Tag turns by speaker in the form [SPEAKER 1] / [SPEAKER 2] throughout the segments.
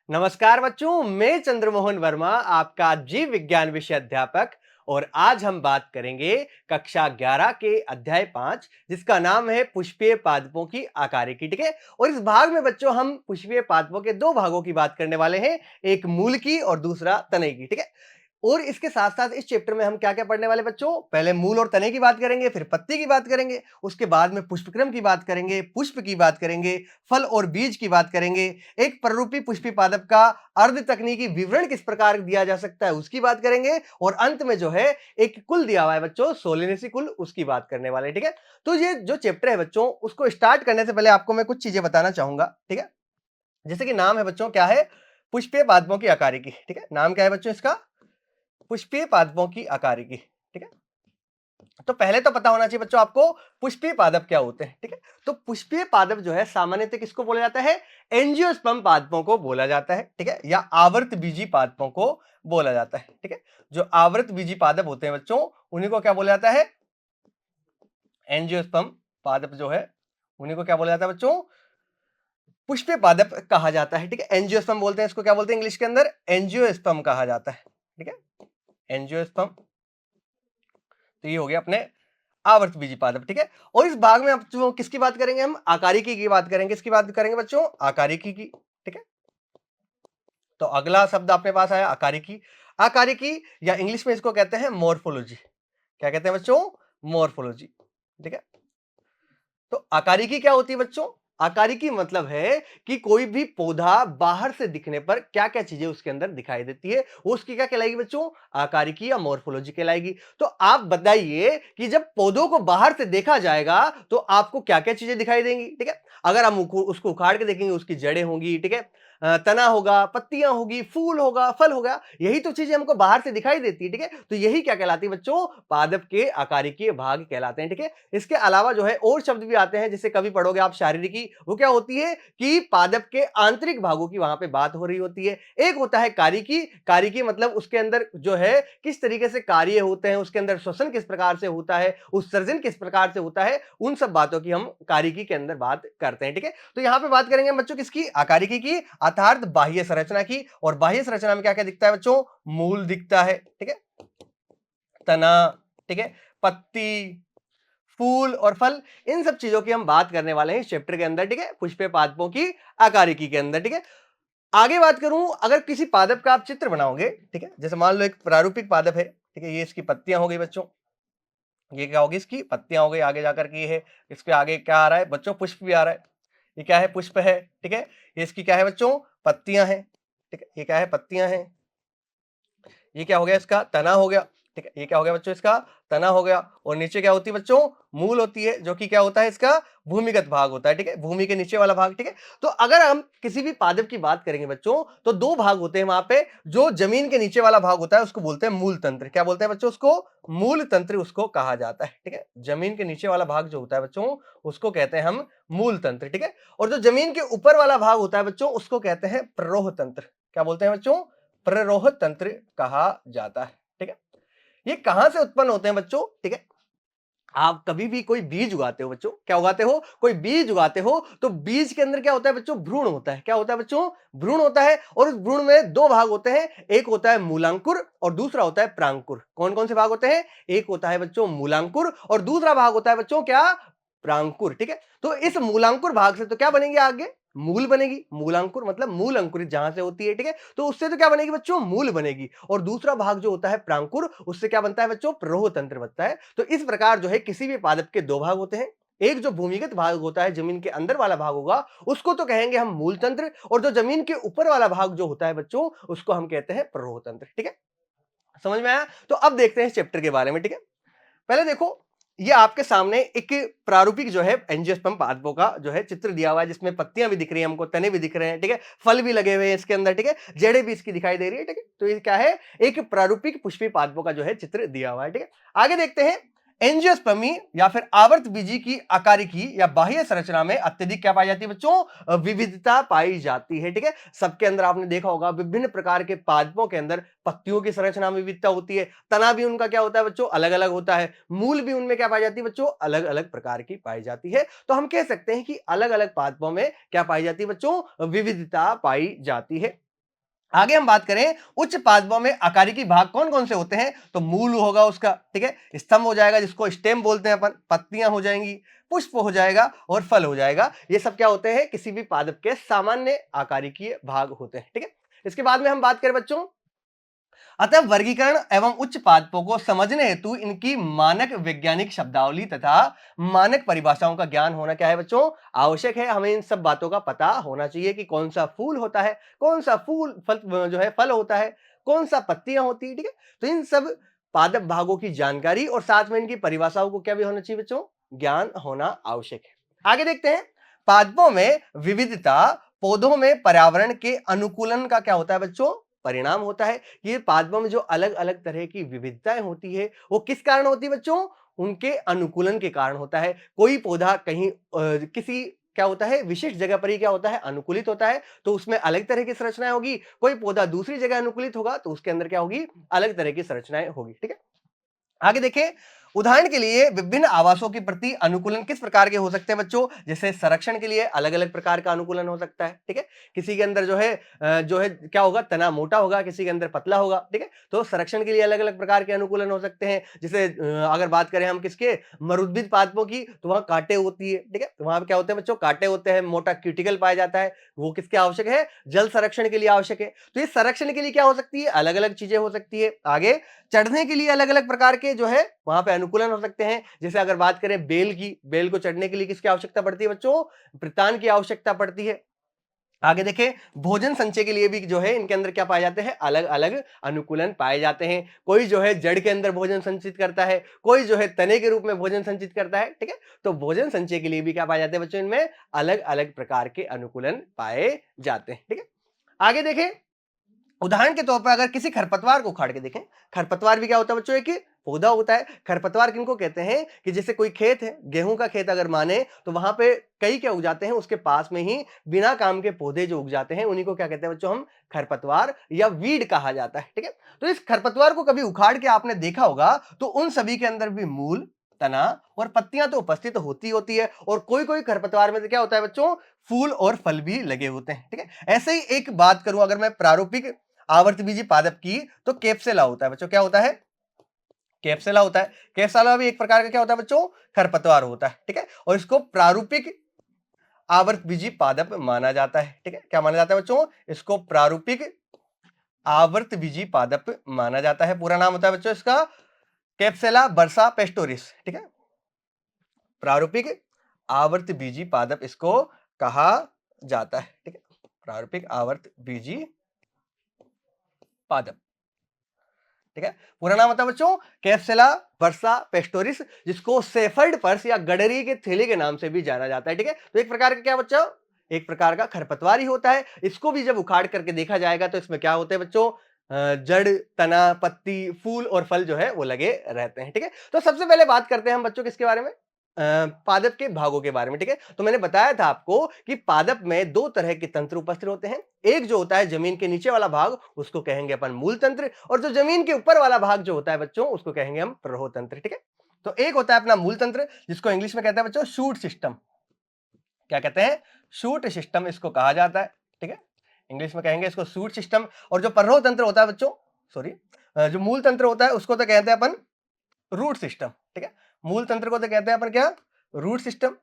[SPEAKER 1] नमस्कार बच्चों, मैं चंद्रमोहन वर्मा आपका जीव विज्ञान विषय अध्यापक। और आज हम बात करेंगे कक्षा 11 के अध्याय 5 जिसका नाम है पुष्पीय पादपों की आकारिकी। ठीक है। और इस भाग में बच्चों हम पुष्पीय पादपों के दो भागों की बात करने वाले हैं, एक मूल की और दूसरा तने की। ठीक है। और इसके साथ साथ इस चैप्टर में हम क्या क्या पढ़ने वाले बच्चों, पहले मूल और तने की बात करेंगे, फिर पत्ती की बात करेंगे, उसके बाद में पुष्पक्रम की बात करेंगे, पुष्प की बात करेंगे, फल और बीज की बात करेंगे, एक प्ररूपी पुष्पी पादप का अर्ध तकनीकी विवरण किस प्रकार दिया जा सकता है उसकी बात करेंगे, और अंत में जो है एक कुल दिया हुआ है बच्चों, सोलिनेसी कुल, उसकी बात करने वाले। ठीक है। तो ये जो चैप्टर है बच्चों, उसको स्टार्ट करने से पहले आपको मैं कुछ चीजें बताना चाहूंगा। ठीक है। जैसे कि नाम है बच्चों, क्या है? पुष्पीय पादपों की आकारिकी। ठीक है। नाम क्या है बच्चों इसका? पुष्पीय पादपों की आकारिकी। ठीक है। तो पहले तो पता होना चाहिए बच्चों आपको पुष्पीय पादप क्या होते हैं। ठीक है। तो पुष्पीय पादप जो है सामान्यतः किसको बोला जाता है? एंजियोस्पर्म पादपों को बोला जाता है। ठीक है। या आवर्त बीजी पादपों को बोला जाता है। ठीक है। जो आवर्त बीजी पादप होते हैं बच्चों, उन्हीं को क्या बोला जाता है? एंजियोस्पर्म पादप जो है, उन्हीं को क्या बोला जाता है बच्चों? पुष्पीय पादप कहा जाता है। ठीक है। एंजियोस्पर्म बोलते हैं इसको, क्या बोलते हैं इंग्लिश के अंदर? एंजियोस्पर्म कहा जाता है। ठीक है। एंजियोस्पर्म। तो ये हो गया अपने आवर्त बीजी पादप। ठीक है। और इस भाग में अब जो किसकी बात करेंगे, हम आकारिकी की बात करेंगे। किसकी बात करेंगे बच्चों? आकारिकी की। ठीक है। तो अगला शब्द अपने पास आया आकारिकी। आकारिकी या इंग्लिश में इसको कहते हैं मॉर्फोलॉजी। क्या कहते हैं बच्चों? मॉर्फोलॉजी। ठीक है। तो आकारिकी क्या होती है बच्चों? आकारिकी मतलब है कि कोई भी पौधा बाहर से दिखने पर क्या क्या चीजें उसके अंदर दिखाई देती है, वो उसकी क्या कहलाएगी बच्चों? आकारिकी या मॉर्फोलॉजी कहलाएगी। तो आप बताइए कि जब पौधों को बाहर से देखा जाएगा तो आपको क्या क्या चीजें दिखाई देंगी। ठीक है। अगर हम उसको उखाड़ के देखेंगे, उसकी जड़ें होंगी। ठीक है। तना होगा, पत्तियां होगी, फूल होगा, फल होगा, यही तो चीजें हमको बाहर से दिखाई देती है। ठीक है। तो यही क्या कहलाती है बच्चों? पादप के आकारिकीय भाग कहलाते हैं। ठीक है। इसके अलावा जो है और शब्द भी आते हैं, जिसे कभी पढ़ोगे आप शारीरिकी। वो क्या होती है कि पादप के आंतरिक भागों की वहां पे बात हो रही होती है। एक होता है कारिकी। कारिकी मतलब उसके अंदर जो है किस तरीके से कार्य होते हैं, उसके अंदर श्वसन किस प्रकार से होता है, उत्सर्जन किस प्रकार से होता है, उन सब बातों की हम कारिकी के अंदर बात करते हैं। ठीक है। तो यहां पे बात करेंगे बच्चों किसकी? आकारिकी की, अर्थात बाह्य संरचना की। और बाह्य संरचना में क्या क्या दिखता है बच्चों? मूल दिखता है। ठीक है। तना। ठीक है। पत्ती, फूल और फल, इन सब चीजों की हम बात करने वाले हैं इस चैप्टर के अंदर। ठीक है। पुष्पीय पादपों की आकारिकी के अंदर। ठीक है। आगे बात करूं, अगर किसी पादप का आप चित्र बनाओगे, ठीक है, जैसे मान लो एक प्रारूपिक पादप है। ठीक है। ये इसकी पत्तियां हो गई बच्चों। ये क्या होगी? इसकी पत्तियां हो गई। आगे जाकर के ये है, इस पे आगे क्या आ रहा है बच्चों? पुष्प भी आ रहा है। ये क्या है? पुष्प है। ठीक है। ये इसकी क्या है बच्चों? पत्तियां हैं। ठीक है। ये क्या है? पत्तियां हैं। ये क्या हो गया? इसका तना हो गया। ठीक है। ये क्या हो गया बच्चों? इसका तना हो गया। और नीचे क्या होती है बच्चों? मूल होती है, जो कि क्या होता है? इसका भूमिगत भाग होता है। ठीक है। भूमि के नीचे वाला भाग। ठीक है। तो अगर हम किसी भी पादप की बात करेंगे बच्चों, तो दो भाग होते हैं वहां पे। जो जमीन के नीचे वाला भाग होता है उसको बोलते हैं मूल तंत्र। क्या बोलते हैं बच्चों? उसको मूल तंत्र उसको कहा जाता है। ठीक है। जमीन के नीचे वाला भाग जो होता है बच्चों, उसको कहते हैं हम मूल तंत्र। ठीक है। और जो जमीन के ऊपर वाला भाग होता है बच्चों, उसको कहते हैं प्ररोह तंत्र। क्या बोलते हैं बच्चों? प्ररोह तंत्र कहा जाता है। ठीक है। ये कहां से उत्पन्न होते हैं बच्चों? ठीक है। आप कभी भी कोई बीज उगाते हो बच्चों, क्या उगाते हो? कोई बीज उगाते हो, तो बीज के अंदर क्या होता है बच्चों? भ्रूण होता है। क्या होता है बच्चों? भ्रूण होता है। और उस भ्रूण में दो भाग होते हैं, एक होता है मूलांकुर और दूसरा होता है प्रांकुर। कौन कौन से भाग होते हैं? एक होता है बच्चों मूलांकुर और दूसरा भाग होता है बच्चों क्या? प्रांकुर। ठीक है। तो इस मूलांकुर भाग से तो क्या बनेगी आगे? मूल बनेगी। मूलांकुर मतलब मूल अंकुरित जहां से होती है। ठीक है। तो उससे तो क्या बनेगी बच्चों? मूल बनेगी। और दूसरा भाग जो होता है प्रांकुर, उससे क्या बनता है बच्चों? प्ररोह तंत्र बनता है। तो इस प्रकार जो है किसी भी पादप के दो भाग होते हैं। एक जो भूमिगत भाग होता है, जमीन के अंदर वाला भाग होगा, उसको तो कहेंगे हम मूल तंत्र। और जो जमीन के ऊपर वाला भाग जो होता है बच्चों, उसको हम कहते हैं प्ररोह तंत्र। ठीक है। समझ में आया? तो अब देखते हैं इस चैप्टर के बारे में। ठीक है। पहले देखो, ये आपके सामने एक प्रारूपिक जो है एंजियोस्पर्म पादपों का जो है चित्र दिया हुआ है, जिसमें पत्तियां भी दिख रही हैं हमको, तने भी दिख रहे हैं। ठीक है। फल भी लगे हुए हैं इसके अंदर। ठीक है। जड़ें भी इसकी दिखाई दे रही है। ठीक है। तो ये क्या है? एक प्रारूपिक पुष्पीय पादपों का जो है चित्र दिया हुआ है। ठीक है। आगे देखते हैं। एंजियोस्पर्मी या फिर आवर्त बीजी की आकारिकी या बाह्य संरचना में अत्यधिक क्या पाई जाती है बच्चों? विविधता पाई जाती है। ठीक है। सबके अंदर आपने देखा होगा, विभिन्न प्रकार के पादपों के अंदर पत्तियों की संरचना में विविधता होती है। तना भी उनका क्या होता है बच्चों? अलग अलग होता है। मूल भी उनमें क्या पाई जाती है बच्चों? अलग अलग प्रकार की पाई जाती है। तो हम कह सकते हैं कि अलग अलग पादपों में क्या पाई जाती है बच्चों? विविधता पाई जाती है। आगे हम बात करें उच्च पादपों में आकारिकी भाग कौन कौन से होते हैं, तो मूल होगा उसका, ठीक है, स्तंभ हो जाएगा जिसको स्टेम बोलते हैं अपन, पत्तियां हो जाएंगी, पुष्प हो जाएगा और फल हो जाएगा। ये सब क्या होते हैं, किसी भी पादप के सामान्य आकारिकीय भाग होते हैं, ठीक है। इसके बाद में हम बात करें बच्चों, अतः वर्गीकरण एवं उच्च पादपों को समझने हेतु इनकी मानक वैज्ञानिक शब्दावली तथा मानक परिभाषाओं का ज्ञान होना क्या है बच्चों, आवश्यक है। हमें इन सब बातों का पता होना चाहिए कि कौन सा फूल होता है, कौन सा फूल फल जो है फल होता है, कौन सा पत्तियां होती है, ठीक है। तो इन सब पादप भागों की जानकारी और साथ में इनकी परिभाषाओं को क्या भी होना चाहिए बच्चों, ज्ञान होना आवश्यक है। आगे देखते हैं, पादपों में विविधता पौधों में पर्यावरण के अनुकूलन का क्या होता है बच्चों, परिणाम होता है। ये पादपों में जो अलग अलग तरह की विविधताएं होती है वो किस कारण होती है बच्चों, उनके अनुकूलन के कारण होता है। कोई पौधा कहीं किसी क्या होता है विशिष्ट जगह पर ही क्या होता है अनुकूलित होता है, तो उसमें अलग तरह की संरचनाएं होगी। कोई पौधा दूसरी जगह अनुकूलित होगा तो उसके अंदर क्या होगी, अलग तरह की संरचनाएं होगी, ठीक है। आगे देखें, उदाहरण के लिए विभिन्न आवासों के प्रति अनुकूलन किस प्रकार के हो सकते हैं बच्चों, जैसे संरक्षण के लिए अलग अलग प्रकार का अनुकूलन हो सकता है, ठीक है। किसी के अंदर जो है क्या होगा, तना मोटा होगा, किसी के अंदर पतला होगा, ठीक है। तो संरक्षण के लिए अलग अलग प्रकार के अनुकूलन हो सकते हैं। जैसे अगर बात करें हम किसके, मरुद्भिद पादपों की, तो वहां कांटे होती है, ठीक है। तो वहां पे क्या होते हैं बच्चों, कांटे होते हैं, मोटा क्यूटिकल पाया जाता है, वो किसके आवश्यक है, जल संरक्षण के लिए आवश्यक है। तो ये संरक्षण के लिए क्या हो सकती है, अलग अलग चीजें हो सकती है। आगे चढ़ने के लिए अलग अलग प्रकार के जो है वहां पे अनुकूलन हो सकते हैं। जैसे अगर बात करें बेल की, बेल को चढ़ने के लिए किसकी आवश्यकता पड़ती है बच्चों, प्रतान की आवश्यकता पड़ती है। आगे देखें, भोजन संचय के लिए भी जो है इनके अंदर क्या पाए जाते हैं, अलग अलग अनुकूलन पाए जाते हैं। कोई जो है जड़ के अंदर भोजन संचित करता है, कोई जो है तने के रूप में भोजन संचित करता है, ठीक है। तो भोजन संचय के लिए भी क्या पाए जाते हैं बच्चों, इनमें अलग अलग प्रकार के अनुकूलन पाए जाते हैं, ठीक है। आगे देखें, उदाहरण के तौर पर अगर किसी खरपतवार को उखाड़ के देखें, खरपतवार भी क्या होता है बच्चों, एक पौधा होता है। खरपतवार किनको कहते हैं, कि जैसे कोई खेत है, गेहूं का खेत अगर माने, तो वहां पे कई क्या उग जाते हैं, उसके पास में ही बिना काम के पौधे जो उग जाते हैं, उन्हीं को क्या कहते हैं बच्चों, हम खरपतवार या वीड कहा जाता है, ठीक है। तो इस खरपतवार को कभी उखाड़ के आपने देखा होगा, तो उन सभी के अंदर भी मूल, तना और पत्तियां तो उपस्थित होती है, और कोई कोई खरपतवार में तो क्या होता है बच्चों, फूल और फल भी लगे होते हैं, ठीक है। ऐसे ही एक बात करूं अगर मैं प्रारूपिक आवर्तबीजी पादप की, तो कैप्सेला होता है बच्चों, क्या होता है, कैप्सेला होता है। कैप्सेला भी एक प्रकार का क्या होता है बच्चों, खरपतवार होता है, ठीक है। और इसको प्रारूपिक आवर्तबीजी पादप माना जाता है, ठीक है। क्या माना जाता है बच्चों, इसको प्रारूपिक आवर्तबीजी पादप माना जाता है। पूरा नाम होता है बच्चों इसका कैप्सेला बर्सा पेस्टोरिस, ठीक है। प्रारूपिक आवर्तबीजी पादप इसको कहा जाता है, ठीक है। प्रारूपिक आवर्तबीजी पादप, ठीक है। पूरा नाम होता है बच्चों कैप्सेला बर्सा पेस्टोरिस, जिसको सेफर्ड पर्स या गडरी के थैले के नाम से भी जाना जाता है, ठीक है। तो एक प्रकार का क्या बच्चों, एक प्रकार का खरपतवार ही होता है। इसको भी जब उखाड़ करके देखा जाएगा तो इसमें क्या होते हैं बच्चों, जड़, तना, पत्ती, फूल और फल जो है वो लगे रहते हैं, ठीक है। तो सबसे पहले बात करते हैं हम बच्चों किसके बारे में, पादप के भागों के बारे में, ठीक है। तो मैंने बताया था आपको कि पादप में दो तरह के तंत्र उपस्थित होते हैं। एक जो होता है जमीन के नीचे वाला भाग, उसको कहेंगे अपन मूल तंत्र, और जो जमीन के ऊपर वाला भाग जो होता है बच्चों, उसको कहेंगे हम प्ररोह तंत्र, ठीक है। तो एक होता है अपना मूल तंत्र, जिसको इंग्लिश में कहते हैं बच्चों शूट सिस्टम। क्या कहते हैं, शूट सिस्टम इसको कहा जाता है, ठीक है। इंग्लिश में कहेंगे इसको शूट सिस्टम। और जो प्ररोह तंत्र होता है बच्चों, सॉरी, जो मूल तंत्र होता है उसको तो कहते हैं अपन रूट सिस्टम, ठीक है। मूल तंत्र को तो कहते हैं अपन क्या, रूट सिस्टम।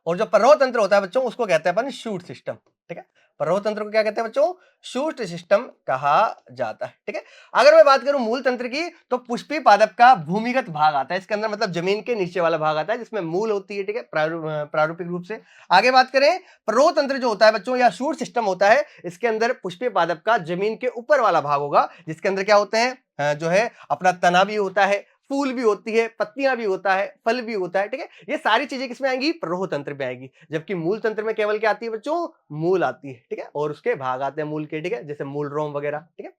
[SPEAKER 1] और जो प्ररोह तंत्र होता है बच्चों, उसको कहते हैं अपन शूट सिस्टम, ठीक है। प्ररोह तंत्र को क्या कहते हैं बच्चों, शूट सिस्टम कहा जाता है, ठीक है। अगर मैं बात करूं मूल तंत्र की, तो पुष्पीय पादप का भूमिगत भाग आता है इसके अंदर, मतलब जमीन के नीचे वाला भाग आता है जिसमें मूल होती है, ठीक है, प्रारूपिक रूप से। आगे बात करें, प्ररोह तंत्र जो होता है बच्चों या शूट सिस्टम होता है, इसके अंदर पुष्पीय पादप का जमीन के ऊपर वाला भाग होगा, जिसके अंदर क्या होते हैं, जो है अपना तना भी होता है, फूल भी होती है, पत्तियां भी होता है, फल भी होता है, ठीक है। ये सारी चीजें किसमें आएंगी, प्ररोह तंत्र में आएगी। जबकि मूल तंत्र में केवल क्या आती है बच्चों, मूल आती है, ठीक है, और उसके भाग आते हैं मूल के, ठीक है, जैसे मूल रोम वगैरह, ठीक है।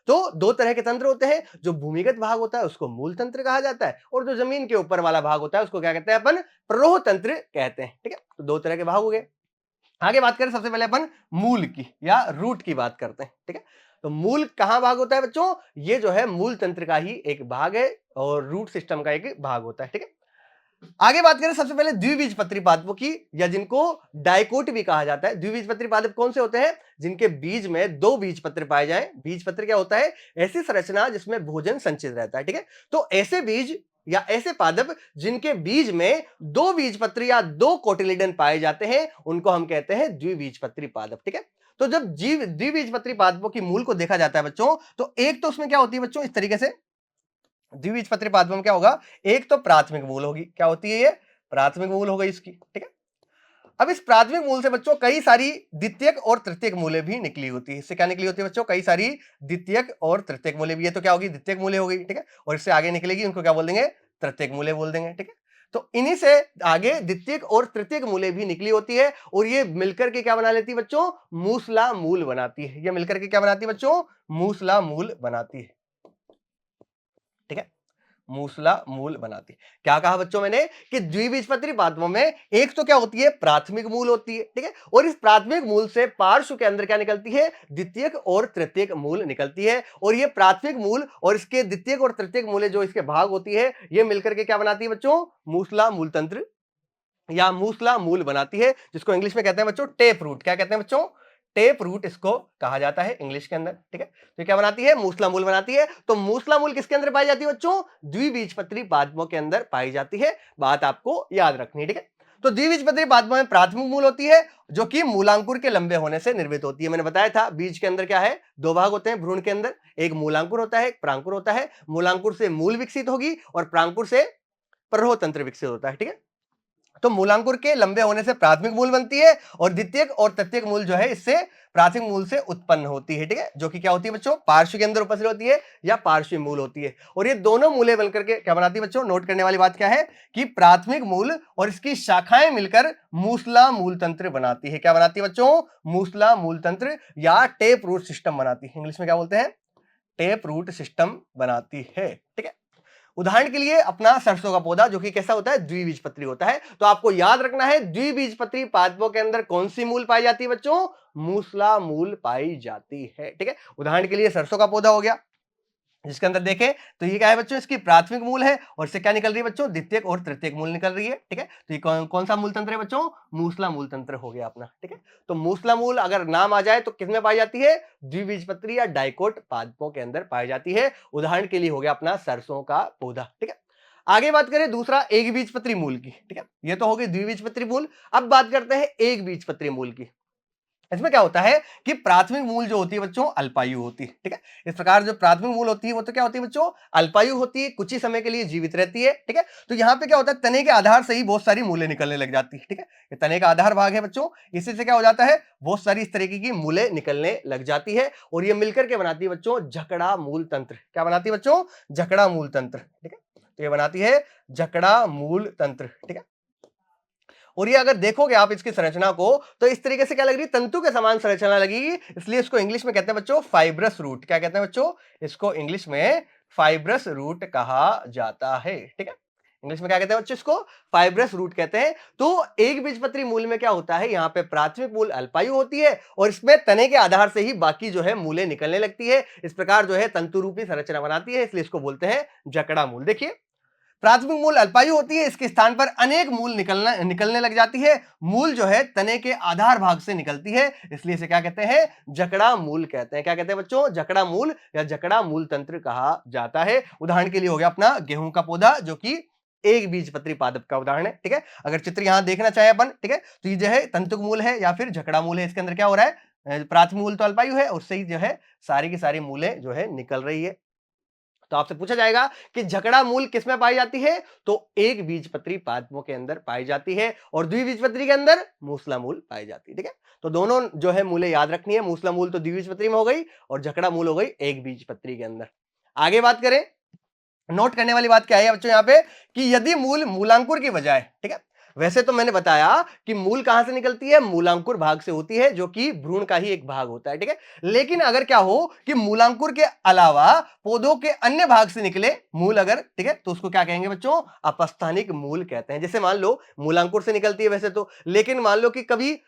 [SPEAKER 1] तो दो तरह के तंत्र होते हैं, जो भूमिगत भाग होता है उसको मूल तंत्र कहा जाता है, और जो जमीन के ऊपर वाला भाग होता है उसको क्या कहते हैं अपन, प्ररोह तंत्र कहते हैं, ठीक है। तो दो तरह के भाग हो गए। आगे बात करें, सबसे पहले अपन मूल की या रूट की बात करते हैं, ठीक है। तो मूल कहां भाग होता है बच्चों, ये जो है मूल तंत्र का ही एक भाग है और रूट सिस्टम का एक भाग होता है, ठीक है। आगे बात करें सबसे पहले द्विबीजपत्री पादपों की, या जिनको डाइकोट भी कहा जाता है। द्विबीजपत्री पादप कौन से होते हैं? जिनके बीज में दो बीजपत्र पाए जाएं। बीजपत्र क्या होता है? ऐसी संरचना जिसमें भोजन संचित रहता है, ठीक है। तो ऐसे बीज या ऐसे पादप जिनके बीज में दो बीजपत्र या दो कोटिलिडन पाए जाते हैं, उनको हम कहते हैं द्विबीजपत्री पादप, ठीक है। तो जब जीव द्विबीजपत्री पादपों की मूल को देखा जाता है बच्चों, तो एक तो उसमें क्या होती है बच्चों, इस तरीके से द्विबीजपत्री पादपों में क्या होगा, एक तो प्राथमिक मूल होगी। क्या होती है ये? प्राथमिक मूल हो गई इसकी, ठीक है। अब इस प्राथमिक मूल से बच्चों कई सारी द्वितीयक और तृतीयक मूलें भी निकली होती है। इससे क्या निकली होती है बच्चों? कई सारी द्वितीयक और तृतीयक मूलें भी। ये तो क्या होगी? द्वितीयक मूलें हो गई, ठीक है। और इससे आगे निकलेगी, उनको क्या बोल देंगे? तृतीयक मूलें बोल देंगे, ठीक है। तो इन्हीं से आगे द्वितीयक और तृतीयक मूलें भी निकली होती है, और ये मिलकर के क्या बना लेती है बच्चों? मूसला मूल बनाती है। ये मिलकर के क्या बनाती है बच्चों? मूसला मूल बनाती है, ठीक है। मूसला मूल बनाती है। क्या कहा बच्चों मैंने? कि द्विबीजपत्री पादपों में एक तो क्या होती है? प्राथमिक मूल होती है, ठीक है। और इस प्राथमिक मूल से पार्श्व के अंदर क्या निकलती है? द्वितीयक और तृतीयक मूल निकलती है। और ये प्राथमिक मूल और इसके द्वितीयक और तृतीयक मूल जो इसके भाग होती है, ये मिलकर के क्या बनाती है बच्चों? मूसला मूल तंत्र या मूसला मूल बनाती है, जिसको इंग्लिश में कहते हैं बच्चों टेप रूट। क्या कहते हैं बच्चों? टेप रूट इसको कहा जाता है इंग्लिश के अंदर, ठीक है। तो क्या बनाती है? मूसला मूल बनाती है। तो मूसला मूल किसके अंदर पाई जाती है बच्चों? द्विबीजपत्री पादपों के अंदर पाई जाती है। बात आपको याद रखनी है, ठीक है। तो द्विबीजपत्री पादपों में प्राथमिक मूल होती है, जो कि मूलांकुर के लंबे होने से निर्मित होती है। मैंने बताया था बीज के अंदर क्या है? दो भाग होते हैं भ्रूण के अंदर, एक मूलांकुर होता है, एक प्रांकुर होता है। मूलांकुर से मूल विकसित होगी और प्रांकुर से प्ररोह तंत्र विकसित होता है, ठीक है। तो मूलांकुर के लंबे होने से प्राथमिक मूल बनती है, और द्वितीयक और तृतीयक मूल जो है इससे प्राथमिक मूल से उत्पन्न होती है, ठीक है। जो कि क्या होती है बच्चों? पार्श्व के अंदर उपस्थित होती है या पार्श्व मूल होती है। और ये दोनों मूलें बनकर के क्या बनाती है बच्चों? नोट करने वाली बात क्या है? कि प्राथमिक मूल और इसकी शाखाएं मिलकर मूसला मूल तंत्र बनाती है। क्या बनाती है बच्चों? मूसला मूल तंत्र या टेप रूट सिस्टम बनाती है। इंग्लिश में क्या बोलते हैं? टेप रूट सिस्टम बनाती है, ठीक है। उदाहरण के लिए अपना सरसों का पौधा, जो कि कैसा होता है? द्विबीजपत्री होता है। तो आपको याद रखना है द्विबीजपत्री पादपों के अंदर कौन सी मूल पाई जाती है बच्चों? मूसला मूल पाई जाती है, ठीक है। उदाहरण के लिए सरसों का पौधा हो गया, जिसके अंदर देखें तो ये क्या है बच्चों? इसकी प्राथमिक मूल है, और इससे क्या निकल रही है बच्चों? द्वितीयक और तृतीयक मूल निकल रही है, ठीक है। तो ये कौन सा मूल तंत्र है बच्चों? मूसला मूल तंत्र हो गया अपना, ठीक है। तो मूसला मूल अगर नाम आ जाए तो किसमें पाई जाती है? द्विबीजपत्री या डाइकोट पादपों के अंदर पाई जाती है। उदाहरण के लिए हो गया अपना सरसों का पौधा, ठीक है। आगे बात करें दूसरा एक बीजपत्री मूल की, ठीक है। ये तो हो गई द्विबीजपत्री मूल। अब बात करते हैं एक बीजपत्री मूल की। इसमें क्या होता है कि प्राथमिक मूल जो होती है बच्चों अल्पायु होती है, ठीक है। इस प्रकार जो प्राथमिक मूल होती है वो तो क्या होती है बच्चों? अल्पायु होती है, कुछ ही समय के लिए जीवित रहती है, ठीक है। तो यहाँ पे क्या होता है? तने के आधार से ही बहुत सारी मूलें निकलने लग जाती है, ठीक है। ये तने का आधार भाग है बच्चों, इसी से क्या हो जाता है? बहुत सारी इस तरीके की मूलें निकलने लग जाती है, और ये मिलकर के बनाती है बच्चों जकड़ा मूल तंत्र। क्या बनाती है बच्चों? जकड़ा मूल तंत्र, ठीक है। तो ये बनाती है जकड़ा मूल तंत्र, ठीक है। और ये अगर देखोगे आप इसकी संरचना को, तो इस तरीके से क्या लग रही है? तंतु के समान संरचना लगेगी। इसलिए इसको इंग्लिश में कहते हैं बच्चों फाइब्रस रूट। क्या कहते हैं बच्चों? इसको इंग्लिश में फाइब्रस रूट कहा जाता है, ठीक है। इंग्लिश में क्या कहते हैं बच्चों? इसको फाइब्रस रूट कहते हैं। तो एक बीजपत्री मूल में क्या होता है? यहाँ पे प्राथमिक मूल अल्पायु होती है, और इसमें तने के आधार से ही बाकी जो है मूलें निकलने लगती है। इस प्रकार जो है तंतु रूपी संरचना बनाती है, इसलिए इसको बोलते हैं जकड़ा मूल। देखिए, प्राथमिक मूल अल्पायु होती है, इसके स्थान पर अनेक मूल निकलने लग जाती है। मूल जो है तने के आधार भाग से निकलती है, इसलिए इसे क्या कहते हैं? जकड़ा मूल कहते हैं। क्या कहते हैं बच्चों? जकड़ा मूल या जकड़ा मूल तंत्र कहा जाता है। उदाहरण के लिए हो गया अपना गेहूं का पौधा, जो कि एक बीजपत्री पादप का उदाहरण है, ठीक है। अगर चित्र यहां देखना चाहे अपन, ठीक है, तो ये जो है तंतुक मूल है या फिर जकड़ा मूल है। इसके अंदर क्या हो रहा है? प्राथमिक मूल तो अल्पायु है, उससे ही जो है सारी की सारी मूलें जो है निकल रही है। तो आपसे पूछा जाएगा कि जकड़ा मूल किसमें पाई जाती है? तो एक बीजपत्री पादपों के अंदर पाई जाती है, और द्विबीजपत्री के अंदर मूसला मूल पाई जाती है, ठीक है। तो दोनों जो है मूलें याद रखनी है। मूसला मूल तो द्विबीजपत्री में हो गई, और जकड़ा मूल हो गई एक बीजपत्री के अंदर। आगे बात करें, नोट करने वाली बात क्या है बच्चों यहाँ पे? कि यदि मूल मूलांकुर की बजाय, ठीक है, वैसे तो मैंने बताया कि मूल कहां से निकलती है? मूलांकुर भाग से होती है, जो कि भ्रूण का ही एक भाग होता है, ठीक है। लेकिन अगर क्या हो कि मूलांकुर के अलावा पौधों के अन्य भाग से निकले मूल अगर, ठीक है, तो उसको क्या कहेंगे बच्चों? अपस्थानिक मूल कहते हैं। जैसे मान लो मूलांकुर से निकलती है वैसे तो, लेकिन मान लो कि कभी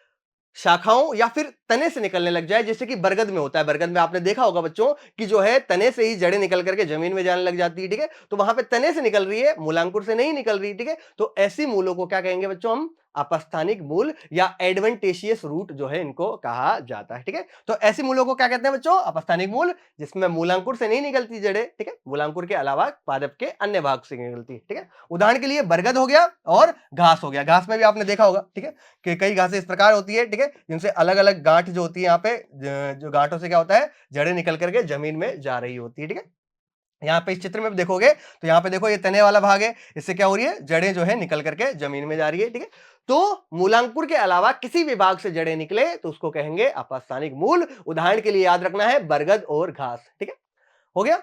[SPEAKER 1] शाखाओं या फिर तने से निकलने लग जाए, जैसे कि बरगद में होता है। बरगद में आपने देखा होगा बच्चों कि जो है तने से ही जड़ें निकल करके जमीन में जाने लग जाती है, ठीक है। तो वहां पे तने से निकल रही है, मूलांकुर से नहीं निकल रही, ठीक है। तो ऐसी मूलों को क्या कहेंगे बच्चों हम? अपस्थानिक मूल या एडवेंटेशियस रूट जो है इनको कहा जाता है, ठीक है। तो ऐसी मूलों को क्या कहते हैं बच्चों? अपस्थानिक मूल, जिसमें मूलांकुर से नहीं निकलती जड़ें, ठीक है। मूलांकुर के अलावा पादप के अन्य भाग से निकलती है, ठीक है। उदाहरण के लिए बरगद हो गया और घास हो गया। घास में भी आपने देखा होगा, ठीक है, कि कई घासें इस प्रकार होती है, ठीक है, जिनसे अलग अलग गांठ जो होती है, यहाँ पे जो गांठों से क्या होता है, जड़ें निकल करके जमीन में जा रही होती है, ठीक है। यहाँ पे इस चित्र में भी देखोगे तो यहाँ पे देखो ये तने वाला भाग है, इससे क्या हो रही है, जड़ें जो है निकल करके जमीन में जा रही है, ठीक है। तो मूलांकुर के अलावा किसी भी भाग से जड़ें निकले तो उसको कहेंगे अपस्थानिक मूल। उदाहरण के लिए याद रखना है बरगद और घास, ठीक है। हो गया,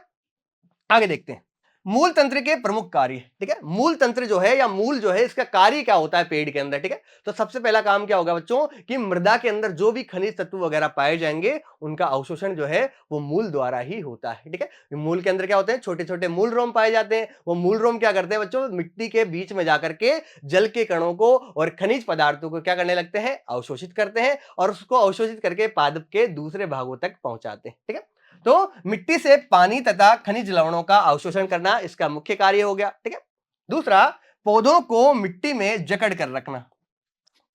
[SPEAKER 1] आगे देखते हैं मूल तंत्र के प्रमुख कार्य, ठीक है। मूल तंत्र जो है या मूल जो है, इसका कार्य क्या होता है पेड़ के अंदर, ठीक है। तो सबसे पहला काम क्या होगा बच्चों कि मृदा के अंदर जो भी खनिज तत्व वगैरह पाए जाएंगे उनका अवशोषण जो है वो मूल द्वारा ही होता है, ठीक है। मूल के अंदर क्या होते हैं, छोटे छोटे मूल रोम पाए जाते हैं। वो मूल रोम क्या करते हैं बच्चों, मिट्टी के बीच में जाकर के जल के कणों को और खनिज पदार्थों को क्या करने लगते हैं, अवशोषित करते हैं, और उसको अवशोषित करके पादप के दूसरे भागों तक पहुंचाते हैं, ठीक है। तो मिट्टी से पानी तथा खनिज लवणों का अवशोषण करना इसका मुख्य कार्य हो गया, ठीक है। दूसरा, पौधों को मिट्टी में जकड़ कर रखना।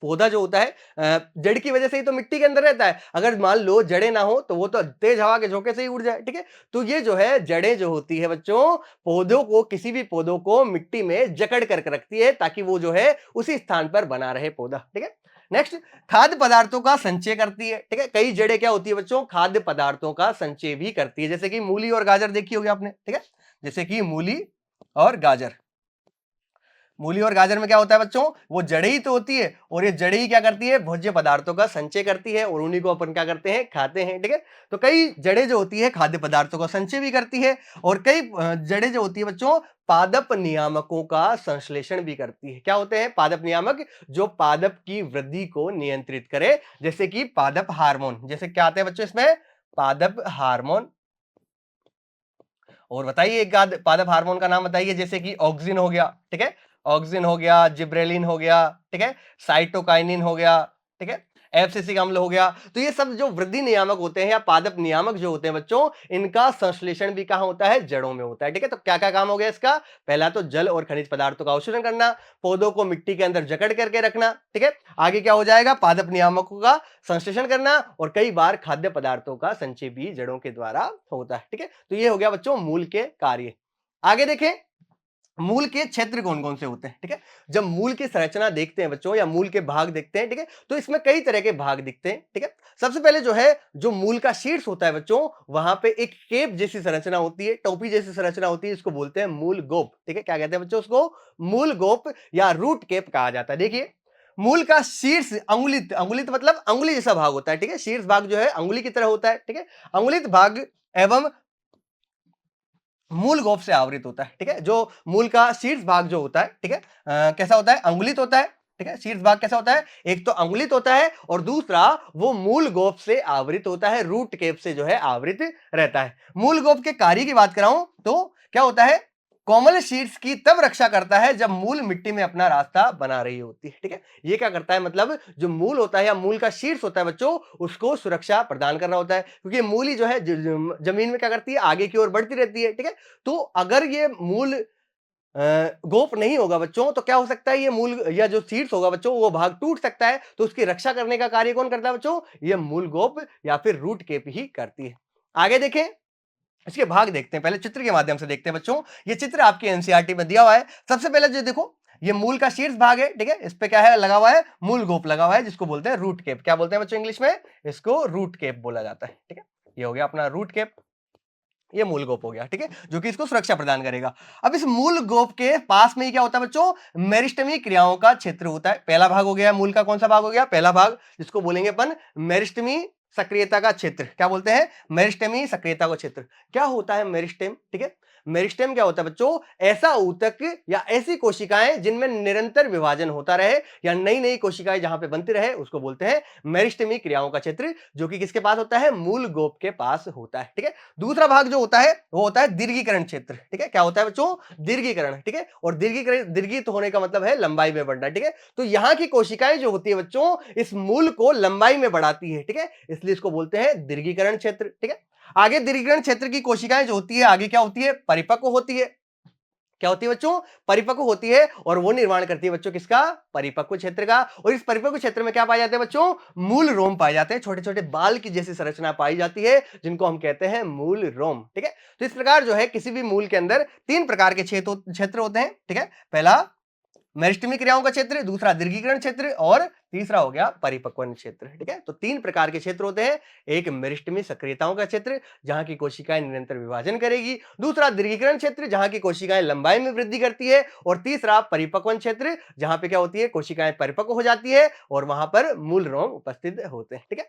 [SPEAKER 1] पौधा जो होता है जड़ की वजह से ही तो मिट्टी के अंदर रहता है। अगर मान लो जड़ें ना हो तो वो तो तेज हवा के झोंके से ही उड़ जाए, ठीक है। तो ये जो है जड़ें जो होती है बच्चों, पौधों को, किसी भी पौधों को मिट्टी में जकड़ कर रखती है ताकि वो जो है उसी स्थान पर बना रहे पौधा, ठीक है। नेक्स्ट, खाद्य पदार्थों का संचय करती है, ठीक है। कई जड़ें क्या होती है बच्चों, खाद्य पदार्थों का संचय भी करती है, जैसे कि मूली और गाजर देखी होगी आपने, ठीक है। जैसे कि मूली और गाजर, मूली और गाजर में क्या होता है बच्चों, वो जड़ ही तो होती है, और ये जड़ ही क्या करती है, भोज्य पदार्थों का संचय करती है, और उन्हीं को अपन क्या करते हैं, खाते हैं, ठीक है। तो कई जड़ें जो होती है खाद्य पदार्थों का संचय भी करती है, और कई जड़ें जो होती है बच्चों पादप नियामकों का संश्लेषण भी करती है। क्या होते हैं पादप नियामक, जो पादप की वृद्धि को नियंत्रित करे, जैसे कि पादप हार्मोन। जैसे क्या आते हैं बच्चों इसमें, पादप हार्मोन। और बताइए एक आध पादप हार्मोन का नाम बताइए, जैसे कि ऑक्सिन हो गया, ठीक है, ऑक्सिन हो गया, जिब्रेलिन हो गया, ठीक है, साइटोकाइनिन हो गया, ठीक है, एब्सिसिक अम्ल हो गया। तो ये सब जो वृद्धि नियामक होते हैं या पादप नियामक जो होते हैं बच्चों, इनका संश्लेषण भी कहां होता है, जड़ों में होता है, ठीक है। तो क्या क्या काम हो गया इसका, पहला तो जल और खनिज पदार्थों का अवशोषण करना, पौधों को मिट्टी के अंदर जकड़ करके रखना, ठीक है। आगे क्या हो जाएगा, पादप नियामकों का संश्लेषण करना, और कई बार खाद्य पदार्थों का संचय भी जड़ों के द्वारा होता है, ठीक है। तो ये हो गया बच्चों मूल के कार्य। आगे देखें मूल के क्षेत्र कौन कौन से होते हैं, ठीक है। जब मूल की संरचना देखते हैं बच्चों या मूल के भाग देखते हैं, ठीक है, तो इसमें कई तरह के भाग दिखते हैं, ठीक है। सबसे पहले जो है, जो मूल का शीर्ष होता है बच्चों, वहां पे एक केप जैसी संरचना होती है, टोपी जैसी संरचना होती है, इसको बोलते हैं मूल गोप, ठीक है। क्या कहते हैं बच्चों उसको, मूल गोप या रूट केप कहा जाता है। देखिए मूल का शीर्ष अंगुलित, अंगुलित मतलब अंगुली जैसा भाग होता है, ठीक है। शीर्ष भाग जो है अंगुली की तरह होता है, ठीक है। अंगुलित भाग एवं मूल गोप से आवृत होता है, ठीक है। जो मूल का शीर्ष भाग जो होता है, ठीक है, कैसा होता है, अंगुलित होता है, ठीक है। शीर्ष भाग कैसा होता है, एक तो अंगुलित होता है, और दूसरा वो मूल गोप से आवृत होता है, रूट केप से जो है आवृत रहता है। मूल गोप के कार्य की बात कराऊं तो क्या होता है, कोमल शीर्ष की तब रक्षा करता है जब मूल मिट्टी में अपना रास्ता बना रही होती है, ठीक है। ये क्या करता है, मतलब जो मूल होता है या मूल का शीर्ष होता है बच्चों, उसको सुरक्षा प्रदान करना होता है, क्योंकि मूल ही जो है जमीन में क्या करती है, आगे की ओर बढ़ती रहती है, ठीक है। तो अगर ये मूल गोप नहीं होगा बच्चों, तो क्या हो सकता है, ये मूल या जो शीर्ष होगा बच्चों वो भाग टूट सकता है, तो उसकी रक्षा करने का कार्य कौन करता है बच्चों, ये मूल गोप या फिर रूट केप ही करती है। आगे देखें, इसके भाग देखते हैं, पहले चित्र के माध्यम से देखते हैं बच्चों। ये चित्र आपके एनसीईआरटी में दिया हुआ है। सबसे पहले जो देखो, ये मूल का शीर्ष भाग है, ठीक है, इस पे क्या है लगा हुआ है, मूल गोप लगा हुआ है, जिसको बोलते हैं रूट केप। क्या बोलते हैं बच्चों इंग्लिश में, इसको रूट केप बोला जाता है, ठीक है। ये हो गया अपना रूट केप, ये मूल गोप हो गया, ठीक है, जो कि इसको सुरक्षा प्रदान करेगा। अब इस मूल गोप के पास में ही क्या होता है बच्चों, मेरिस्टेमी क्रियाओं का क्षेत्र होता है। पहला भाग हो गया मूल का, कौन सा भाग हो गया, पहला भाग, जिसको बोलेंगे अपन मेरिस्टेमी सक्रियता का क्षेत्र, क्या बोलते हैं, मेरिस्टेमी सक्रियता का क्षेत्र। क्या होता है मेरिस्टेम, ठीक है, मेरिस्टेम क्या होता है बच्चों, ऐसा ऊतक या ऐसी कोशिकाएं जिनमें निरंतर विभाजन होता रहे या नई नई कोशिकाएं जहां पे बनती रहे उसको बोलते हैं मेरिस्टेमी क्रियाओं का क्षेत्र, जो कि किसके पास होता है, मूल गोप के पास होता है, ठीक है। दूसरा भाग जो होता है वो होता है दीर्घीकरण क्षेत्र, ठीक है, क्या होता है बच्चों, दीर्घीकरण, ठीक है, और दीर्घीकरण, दीर्घित होने का मतलब है लंबाई में बढ़ना, ठीक है। तो यहां की कोशिकाएं जो होती है बच्चों इस मूल को लंबाई में बढ़ाती है, ठीक है, इसलिए इसको बोलते हैं दीर्घीकरण क्षेत्र, ठीक है। आगे दीर्घीकरण क्षेत्र की कोशिकाएं जो होती है आगे क्या होती है, परिपक्व होती है, क्या होती है बच्चों, परिपक्व होती है, और वो निर्माण करती है बच्चों किसका, परिपक्व क्षेत्र का। और इस परिपक्व क्षेत्र में क्या पाए जाते हैं बच्चों, मूल रोम पाए जाते हैं, छोटे छोटे बाल की जैसी संरचना पाई जाती है जिनको हम कहते हैं मूल रोम, ठीक है। तो इस प्रकार जो है किसी भी मूल के अंदर तीन प्रकार के क्षेत्र होते हैं, ठीक है। पहला मेरिस्टेमी क्रियाओं का क्षेत्र, दूसरा दीर्घीकरण क्षेत्र, और तीसरा हो गया परिपक्वन क्षेत्र, ठीक है। तो तीन प्रकार के क्षेत्र होते हैं, एक मेरिस्टेमी सक्रियताओं का क्षेत्र जहां की कोशिकाएं निरंतर विभाजन करेगी, दूसरा दीर्घीकरण क्षेत्र जहां की कोशिकाएं लंबाई में वृद्धि करती है, और तीसरा परिपक्वन क्षेत्र जहां पे क्या होती है, कोशिकाएं परिपक्व हो जाती है और वहां पर मूल रोम उपस्थित होते हैं, ठीक है।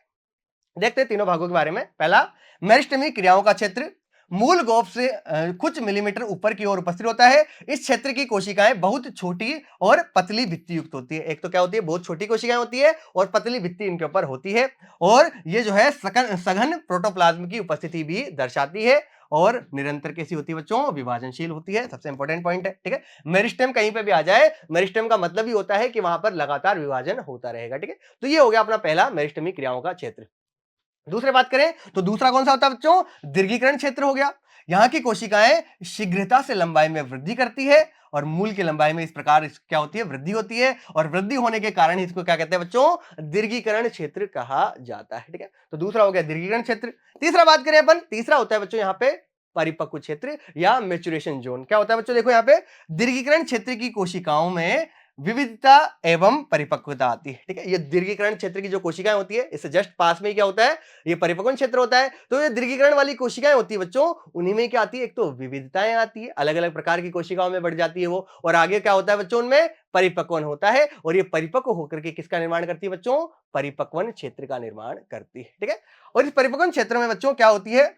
[SPEAKER 1] देखते हैं तीनों भागों के बारे में। पहला, मेरिस्टेमी क्रियाओं का क्षेत्र मूल गोप से कुछ मिलीमीटर ऊपर की ओर उपस्थित होता है। इस क्षेत्र की कोशिकाएं बहुत छोटी और पतली भित्ति युक्त होती है। एक तो क्या होती है, बहुत छोटी कोशिकाएं होती है और पतली भित्ति इनके ऊपर होती है, और ये जो है सघन प्रोटोप्लाज्म की उपस्थिति भी दर्शाती है, और निरंतर कैसी होती है बच्चों, विभाजनशील होती है। सबसे इंपॉर्टेंट पॉइंट है, ठीक है। मेरिस्टेम कहीं पे भी आ जाए, मेरिस्टेम का मतलब ही होता है कि वहां पर लगातार विभाजन होता रहेगा, ठीक है। तो ये हो गया अपना पहला मेरिस्टेमी क्रियाओं का क्षेत्र। दूसरे बात करें तो दूसरा कौन सा होता है बच्चों, दीर्घीकरण क्षेत्र हो गया। यहां की कोशिकाएं शीघ्रता से लंबाई में वृद्धि करती है, और मूल की लंबाई में इस प्रकार क्या होती है, वृद्धि होती है, और वृद्धि होने के कारण ही इसको क्या कहते हैं बच्चों, दीर्घीकरण क्षेत्र कहा जाता है, ठीक है। तो दूसरा हो गया दीर्घीकरण क्षेत्र। तीसरा बात करें अपन, तीसरा होता है बच्चों यहाँ पे परिपक्व क्षेत्र या मैच्योरेशन जोन। क्या होता है बच्चों, देखो यहाँ पे दीर्घीकरण क्षेत्र की कोशिकाओं में विविधता एवं परिपक्वता आती है, ठीक है। ये दीर्घीकरण क्षेत्र की जो कोशिकाएं होती है इससे जस्ट पास में ही क्या होता है, ये परिपक्वन क्षेत्र होता है। तो ये दीर्घीकरण वाली कोशिकाएं होती है बच्चों, उन्हीं में क्या आती है, एक तो विविधताएं आती है, अलग अलग प्रकार की कोशिकाओं में बढ़ जाती है वो, और आगे क्या होता है बच्चों, उनमें परिपक्वन होता है, और ये परिपक्व होकर के किसका निर्माण करती है बच्चों, परिपक्वन क्षेत्र का निर्माण करती है, ठीक है। और इस परिपक्वन क्षेत्र में बच्चों क्या होती है,